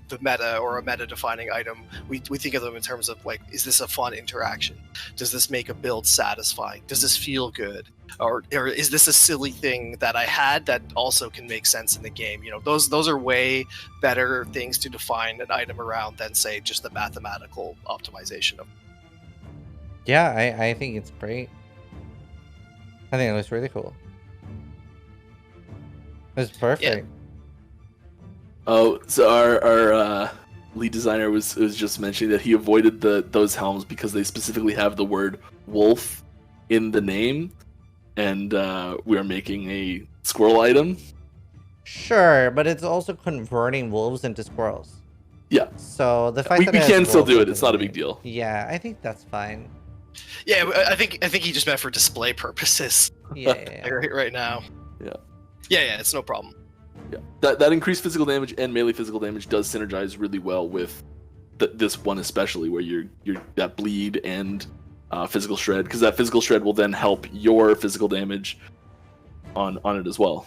the meta or a meta defining item. We think of them in terms of is this a fun interaction? Does this make a build satisfying? Does this feel good? Or is this a silly thing that I had that also can make sense in the game? Those are way better things to define an item around than say just the mathematical optimization of. Yeah, I think it's great. I think it looks really cool. It's perfect. Oh, so our lead designer was just mentioning that he avoided those helms because they specifically have the word wolf in the name, and we are making a squirrel item. Sure, but it's also converting wolves into squirrels. Yeah. So the fact We that it has can still wolf do it. in It's the not a name- big deal. Yeah, I think that's fine. Yeah, I think he just meant for display purposes. Yeah. Right now. Yeah. Yeah, it's no problem. Yeah, that increased physical damage and melee physical damage does synergize really well with this one, especially where you're that bleed and physical shred, because that physical shred will then help your physical damage on it as well.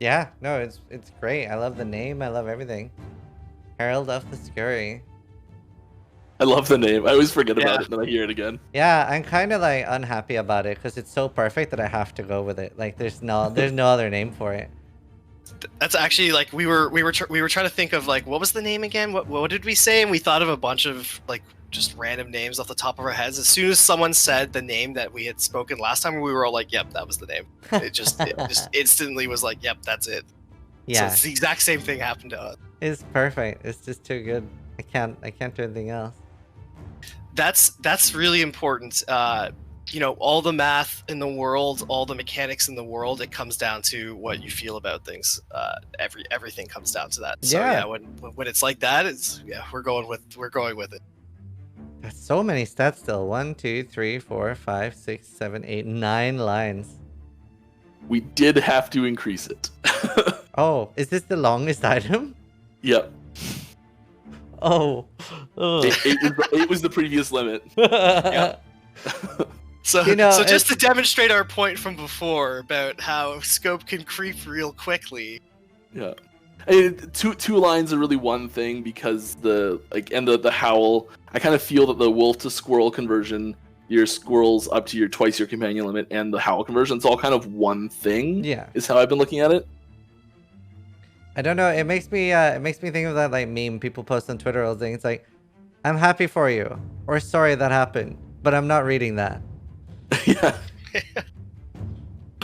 Yeah, no, it's great. I love the name. I love everything. Herald of the Scurry. I love the name. I always forget about Yeah. it, and then I hear it again. Yeah, I'm kind of unhappy about it because it's so perfect that I have to go with it. There's no other name for it. That's actually we were trying to think of what was the name again? What did we say? And we thought of a bunch of just random names off the top of our heads. As soon as someone said the name that we had spoken last time, we were all like, "Yep, that was the name." It just instantly was like, "Yep, that's it." Yeah, So it's the exact same thing happened to us. it's perfect. It's just too good. I can't do anything else. That's really important. All the math in the world, all the mechanics in the world, it comes down to what you feel about things. Everything comes down to that. So Yeah. when it's like that, we're going with it. That's so many stats still. 1, 2, 3, 4, 5, 6, 7, 8, 9 lines. We did have to increase it. Oh, is this the longest item? Yep. Oh. Ugh. Eight was the previous limit. Yeah. So, You know, so just to demonstrate our point from before about how scope can creep real quickly. Yeah. And two lines are really one thing because the howl. I kind of feel that the wolf to squirrel conversion, your squirrels up to your twice your companion limit, and the howl conversion, it's all kind of one thing. Yeah. Is how I've been looking at it. I don't know. It makes me think of that like meme people post on Twitter all the thing. It's like, I'm happy for you, or sorry that happened, but I'm not reading that. Yeah.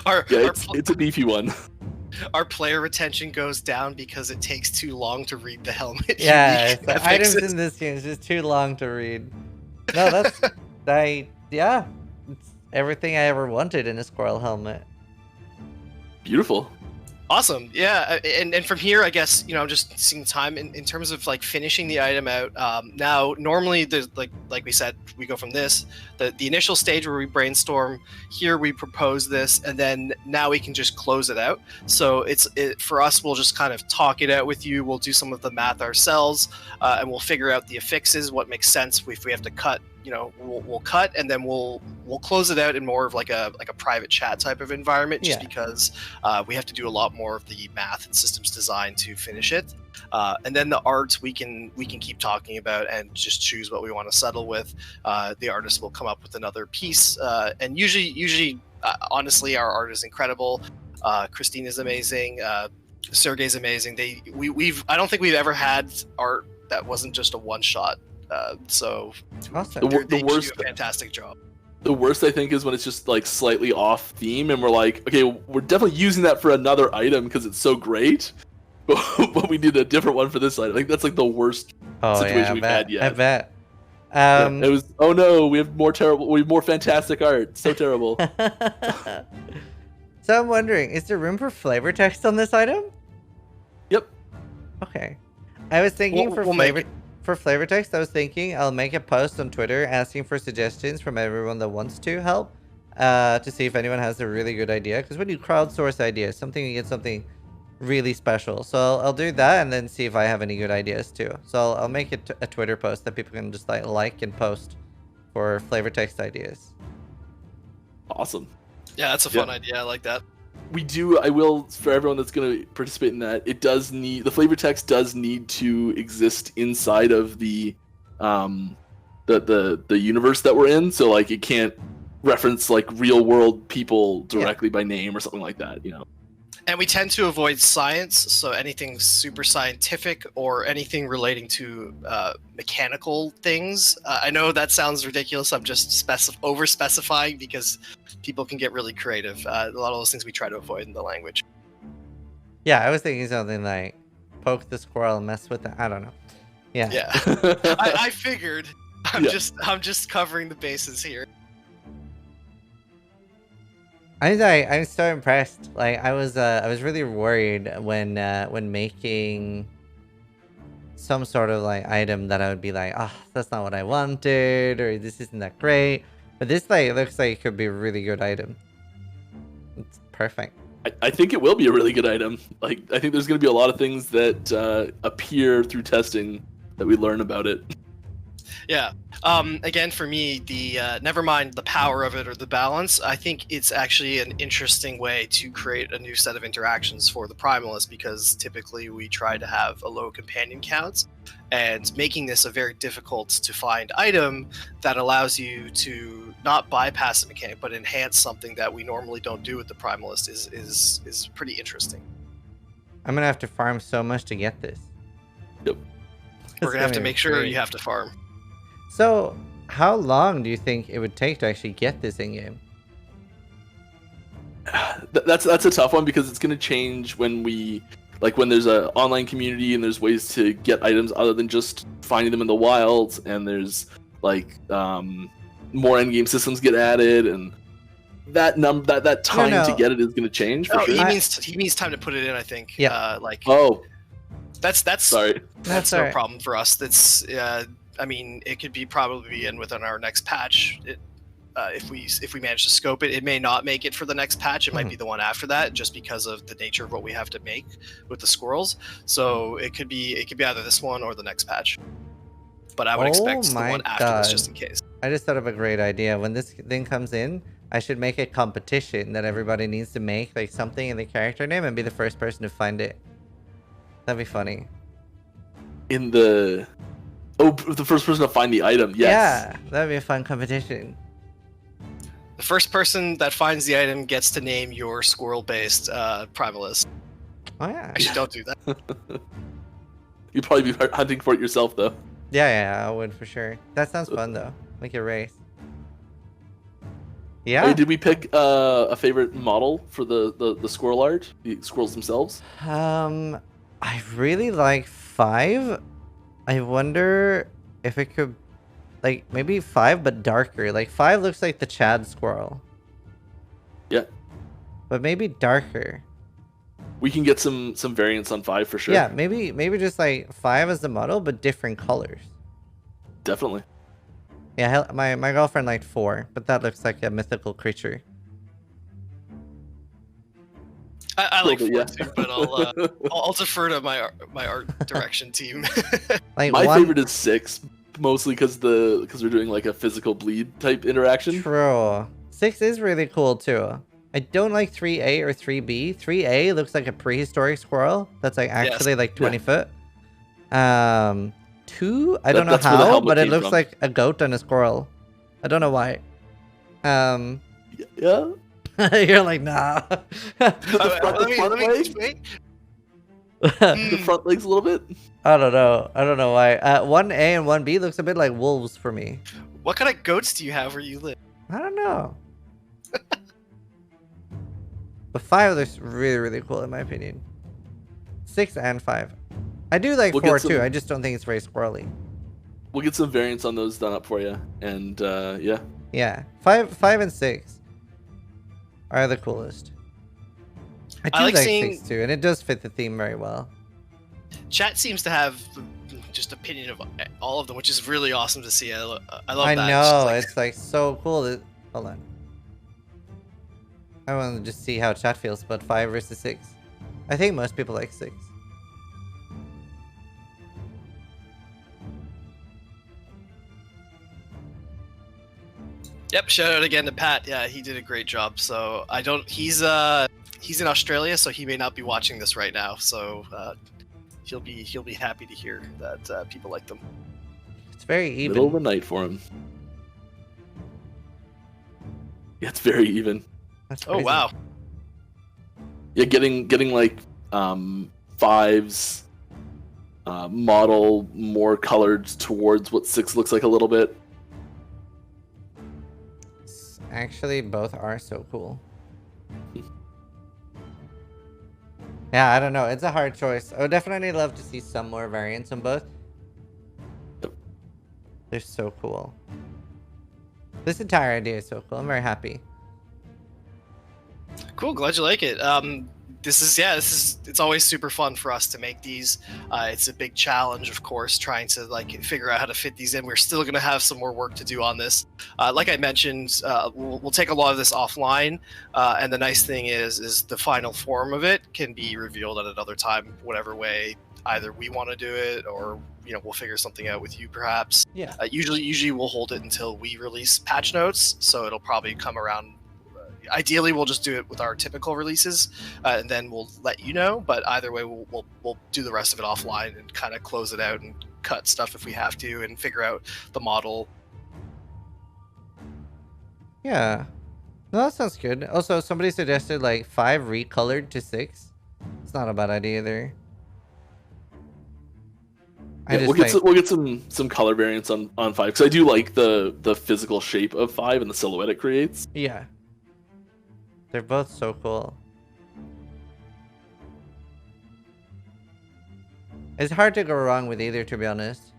Our It's a beefy one. our player retention goes down because it takes too long to read the helmet. Yeah, unique. it's That like, items makes in this game is just too long to read. No, that's yeah, it's everything I ever wanted in a squirrel helmet. Beautiful. Awesome. Yeah, and from here, I guess, I'm just seeing time in terms of like finishing the item out. Now, normally, there's like we said, we go from this, the initial stage where we brainstorm. Here, we propose this, and then now we can just close it out. So for us, we'll just kind of talk it out with you. We'll do some of the math ourselves, and we'll figure out the affixes, what makes sense. If we have to cut, we'll cut, and then we'll close it out in more of like a private chat type of environment, just because we have to do a lot more of the math and systems design to finish it. And then the art we can keep talking about and just choose what we want to settle with. The artist will come up with another piece, and usually, honestly, our art is incredible. Christine is amazing. Sergey's amazing. I don't think we've ever had art that wasn't just a one shot. So Awesome. they do a fantastic job. The worst, I think, is when it's just like slightly off theme, and we're like, okay, we're definitely using that for another item because it's so great, but we need a different one for this item. I think that's like the worst situation we've had yet. I bet. It was. Oh no, we have more fantastic art. So terrible. So I'm wondering, is there room for flavor text on this item? Yep. Okay. I was thinking for flavor text, I was thinking I'll make a post on Twitter asking for suggestions from everyone that wants to help, to see if anyone has a really good idea. Because when you crowdsource ideas, you get something really special. So I'll do that and then see if I have any good ideas too. So I'll make it a Twitter post that people can just like and post for flavor text ideas. Awesome. Yeah, that's a fun idea. I like that. We do. I will, for everyone that's going to participate in that, the flavor text does need to exist inside of the universe that we're in. So like it can't reference like real world people directly by name or something like that. And we tend to avoid science, so anything super scientific or anything relating to mechanical things. I know that sounds ridiculous. I'm just over-specifying because people can get really creative. A lot of those things we try to avoid in the language. Yeah, I was thinking something like poke the squirrel, mess with it. I don't know. Yeah. Yeah. I figured. I'm just covering the bases here. I'm so impressed. Like I was really worried when making some sort of like item that I would be like, oh, that's not what I wanted, or this isn't that great. But this looks like it could be a really good item. It's perfect. I think it will be a really good item. Like I think there's going to be a lot of things that appear through testing that we learn about it. Yeah. Again, for me, the never mind the power of it or the balance, I think it's actually an interesting way to create a new set of interactions for the Primalist, because typically we try to have a low companion count, and making this a very difficult to find item that allows you to not bypass a mechanic but enhance something that we normally don't do with the Primalist is pretty interesting. I'm gonna have to farm so much to get this. Yep. We're gonna have to make sure you have to farm. So, how long do you think it would take to actually get this in-game? That's a tough one because it's going to change when there's an online community and there's ways to get items other than just finding them in the wilds, and there's like more end-game systems get added, and that time to get it is going to change for sure. He means time to put it in, I think. Yeah. That's sorry. That's no problem for us. That's I mean, it could be probably in within our next patch. If we manage to scope it, it may not make it for the next patch. It might be the one after that, just because of the nature of what we have to make with the squirrels. So it could be either this one or the next patch. But I would expect the one after this, just in case. I just thought of a great idea. When this thing comes in, I should make a competition that everybody needs to make, like something in the character name, and be the first person to find it. That'd be funny. The first person to find the item. Yes. Yeah, that'd be a fun competition. The first person that finds the item gets to name your squirrel-based primalist. Oh yeah. Actually, don't do that. You'd probably be hunting for it yourself, though. Yeah, I would for sure. That sounds fun though. Like a race. Yeah. Hey, did we pick a favorite model for the squirrel art? The squirrels themselves? I really like 5. I wonder if it could, like, maybe 5 but darker. Like 5 looks like the Chad squirrel. Yeah. But maybe darker. We can get some variants on 5 for sure. Yeah, maybe just like 5 as the model, but different colors. Definitely. Yeah, my girlfriend liked 4, but that looks like a mythical creature. I like 4 too, but I'll defer to my art direction team. Like my favorite is 6, mostly because we're doing like a physical bleed type interaction. True. 6 is really cool too. I don't like 3A or 3B. 3A looks like a prehistoric squirrel that's like actually like 20 foot. 2, I don't know how, but it looks like a goat and a squirrel. I don't know why. Yeah. You're like, nah. The front legs a little bit. I don't know why. 1A and 1B looks a bit like wolves for me. What kind of goats do you have where you live? I don't know. But 5 looks really, really cool in my opinion. 6 and 5. I do like 4 too. I just don't think it's very squirrely. We'll get some variants on those done up for you, and yeah. Yeah, 5 and 6 are the coolest. I do like 6 too, and it does fit the theme very well. Chat seems to have just opinion of all of them, which is really awesome to see. I love that. I know, it's like so cool. Hold on. I want to just see how chat feels about 5 versus 6. I think most people like 6. Yep, shout out again to Pat. Yeah, he did a great job. So he's in Australia, so he may not be watching this right now. So he'll be happy to hear that people like them. It's very even. Middle of the night for him. Yeah, it's very even. That's oh crazy. wow. Yeah, getting like 5's model more colored towards what 6 looks like a little bit. Actually, both are so cool. Yeah, I don't know. It's a hard choice. I would definitely love to see some more variants on both. They're so cool. This entire idea is so cool. I'm very happy. Cool, glad you like it. It's always super fun for us to make these. It's a big challenge, of course, trying to like figure out how to fit these in. We're still going to have some more work to do on this. Like I mentioned, we'll take a lot of this offline, and the nice thing is the final form of it can be revealed at another time, whatever way either we want to do it, or we'll figure something out with you perhaps. Yeah. Usually we'll hold it until we release patch notes, so it'll probably come around. Ideally, we'll just do it with our typical releases, and then we'll let you know. But either way, we'll do the rest of it offline and kind of close it out and cut stuff if we have to, and figure out the model. Yeah, no, that sounds good. Also, somebody suggested like 5 recolored to 6. It's not a bad idea either. Yeah, we'll get some color variants on 5 because I do like the physical shape of 5 and the silhouette it creates. Yeah. They're both so cool. It's hard to go wrong with either, to be honest.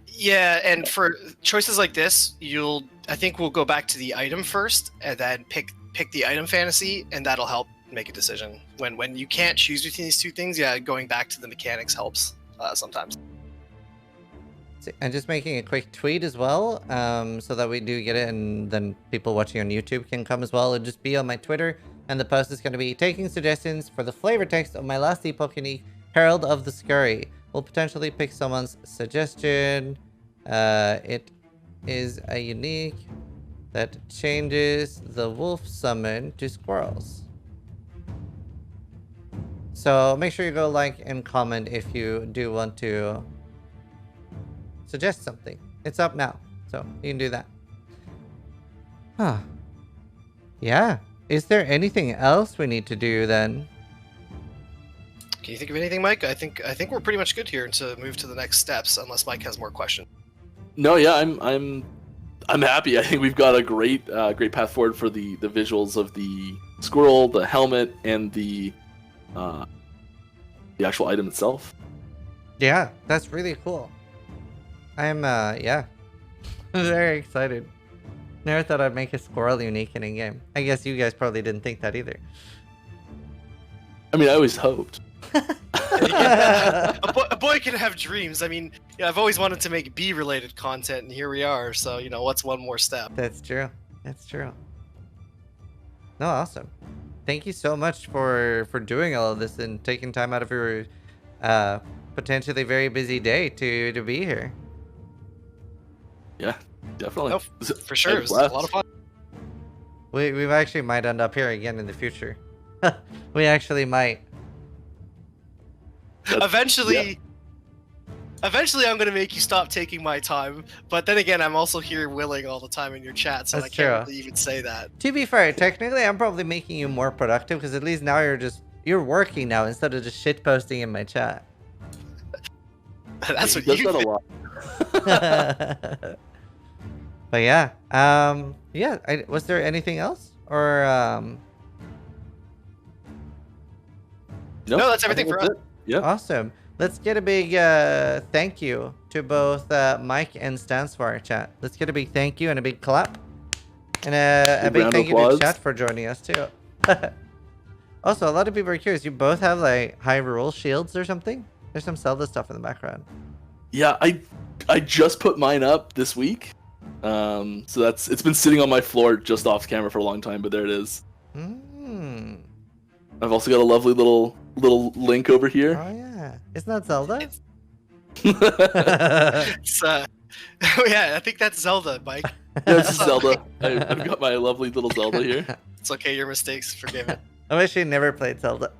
Yeah, and for choices like this, I think we'll go back to the item first, and then pick the item fantasy, and that'll help make a decision. When you can't choose between these two things, yeah, going back to the mechanics helps sometimes. And just making a quick tweet as well, so that we do get it, and then people watching on YouTube can come as well. It'll just be on my Twitter, and the post is going to be taking suggestions for the flavor text of my Last Epoch unique, Herald of the Scurry. We'll potentially pick someone's suggestion. It is a unique that changes the wolf summon to squirrels. So make sure you go like and comment if you do want to suggest something. It's up now, so you can do that. Huh. Yeah. Is there anything else we need to do then? Can you think of anything, Mike? I think we're pretty much good here to move to the next steps, unless Mike has more questions. No, yeah, I'm happy. I think we've got a great path forward for the visuals of the squirrel, the helmet, and the actual item itself. Yeah, that's really cool. I'm yeah, very excited. Never thought I'd make a squirrel unique in a game. I guess you guys probably didn't think that either. I mean, I always hoped. Yeah. A boy can have dreams. I mean, yeah, I've always wanted to make bee-related content, and here we are. So, you know, what's one more step? That's true. That's true. No, awesome. Thank you so much for doing all of this and taking time out of your potentially very busy day to be here. Yeah, definitely. No, for sure. It was a lot of fun. We actually might end up here again in the future. We actually might. Eventually, I'm gonna make you stop taking my time. But then again, I'm also here willing all the time in your chat, so That's I can't true. really even say that. To be fair, technically, I'm probably making you more productive because at least now you're working now instead of just shit posting in my chat. That's what He does you that a think. lot. But yeah, yeah. Was there anything else, or No, that's I everything think for us. that's it. Yeah. Awesome. Let's get a big thank you to both Mike and Stans for our chat. Let's get a big thank you and a big clap, and a Big big round of thank you to applause. chat for joining us too. Also, a lot of people are curious. You both have like Hyrule shields or something. There's some Zelda stuff in the background. Yeah, I just put mine up this week. So it's been sitting on my floor just off camera for a long time, but there it is. Mm. I've also got a lovely little link over Oh here. yeah, isn't that Zelda? It's, yeah, I think that's Zelda, Mike. Yeah, this is Zelda. I've got my lovely little Zelda here. It's okay, your mistakes forgiven. I wish you never played Zelda.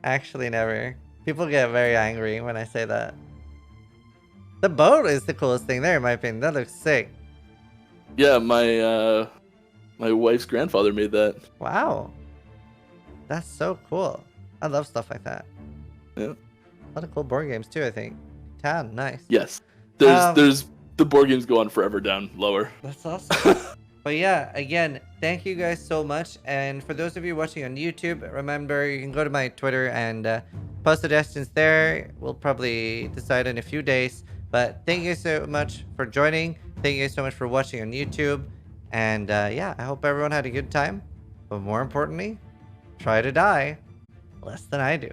Actually, never. People get very angry when I say that. The boat is the coolest thing there, in my opinion. That looks sick. Yeah, my wife's grandfather made that. Wow. That's so cool. I love stuff like that. Yeah. A lot of cool board games too, I think. Town, nice. Yes. Um, There's the board games go on forever down lower. That's awesome. But yeah, again, thank you guys so much. And for those of you watching on YouTube, remember you can go to my Twitter and post suggestions there. We'll probably decide in a few days. But thank you so much for joining. Thank you so much for watching on YouTube. And yeah, I hope everyone had a good time. But more importantly, try to die less than I do.